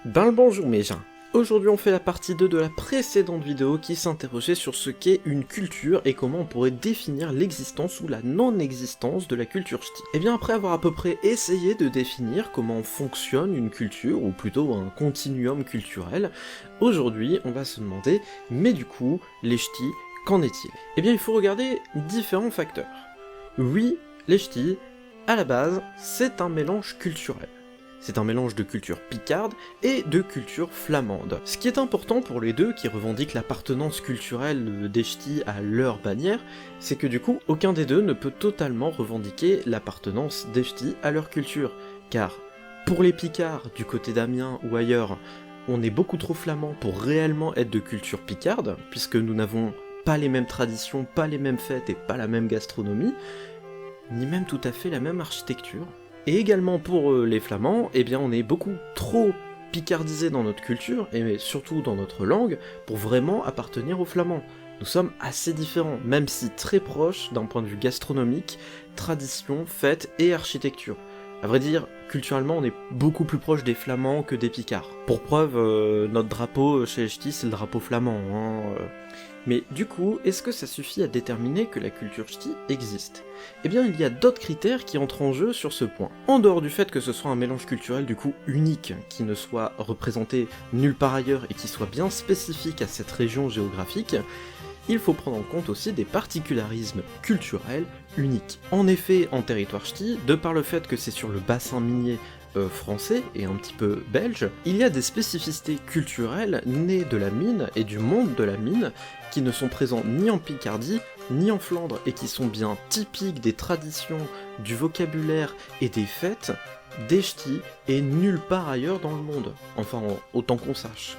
Ben le bonjour mes gens. Aujourd'hui on fait la partie 2 de la précédente vidéo qui s'interrogeait sur ce qu'est une culture et comment on pourrait définir l'existence ou la non-existence de la culture ch'ti. Et bien après avoir à peu près essayé de définir comment fonctionne une culture, ou plutôt un continuum culturel, aujourd'hui on va se demander, mais du coup, les ch'tis, qu'en est-il? Eh bien il faut regarder différents facteurs. Oui, les ch'tis, à la base, c'est un mélange culturel. C'est un mélange de culture picarde et de culture flamande. Ce qui est important pour les deux qui revendiquent l'appartenance culturelle des ch'tis à leur bannière, c'est que du coup, aucun des deux ne peut totalement revendiquer l'appartenance des ch'tis à leur culture. Car pour les picards du côté d'Amiens ou ailleurs, on est beaucoup trop flamand pour réellement être de culture picarde, puisque nous n'avons pas les mêmes traditions, pas les mêmes fêtes et pas la même gastronomie, ni même tout à fait la même architecture. Et également pour les flamands, eh bien on est beaucoup trop picardisé dans notre culture, et surtout dans notre langue, pour vraiment appartenir aux flamands. Nous sommes assez différents, même si très proches d'un point de vue gastronomique, tradition, fête et architecture. À vrai dire, culturellement on est beaucoup plus proche des flamands que des picards. Pour preuve, notre drapeau chez les ch'tis c'est le drapeau flamand, Mais du coup, est-ce que ça suffit à déterminer que la culture ch'ti existe? Eh bien, il y a d'autres critères qui entrent en jeu sur ce point. En dehors du fait que ce soit un mélange culturel du coup unique, qui ne soit représenté nulle part ailleurs et qui soit bien spécifique à cette région géographique, il faut prendre en compte aussi des particularismes culturels uniques. En effet, en territoire ch'ti, de par le fait que c'est sur le bassin minier français et un petit peu belge, il y a des spécificités culturelles nées de la mine et du monde de la mine qui ne sont présents ni en Picardie ni en Flandre et qui sont bien typiques des traditions, du vocabulaire et des fêtes des ch'tis et nulle part ailleurs dans le monde, enfin autant qu'on sache.